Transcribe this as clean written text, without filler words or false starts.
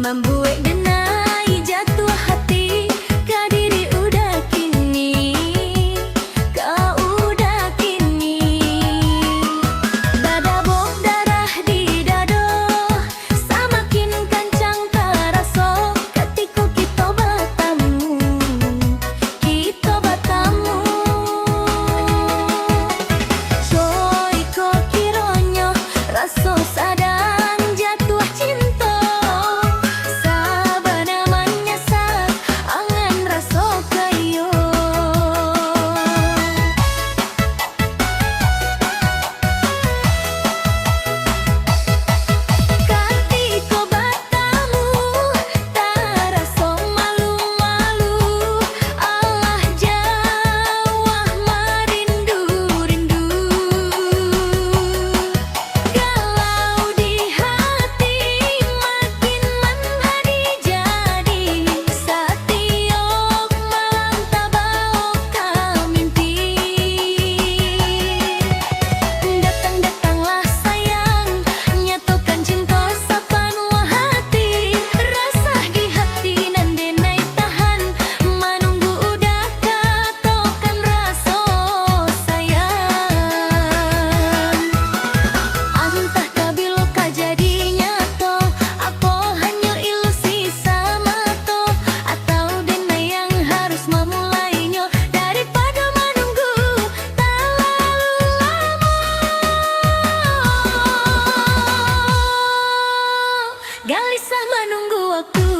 membuat denai jatuh hati. Kau diri udah kini, kau udah kini. Dadabok darah di dado, semakin kencang terasa ketika kita bertemu, kita bertemu. Coy kok kiranya rasa sadang jatuh cinta, sabar namanya sak angan rasa kayo. Ketika bertemu terasa malu-malu, Allah jauh merindu-rindu. Galau di hati makin menjadi jadi, setiap malam tabaok mimpi. Datang-datanglah sayang, nyatukan cinta sepenuh hati. Rasa di hati nan denai tahan, menunggu udah katakan rasa sayang. Entah kabilo ka jadi nyata, apa hanya ilusi semata, atau denai yang harus memulainya daripada menunggu terlalu lama. Gelisah menunggu waktu.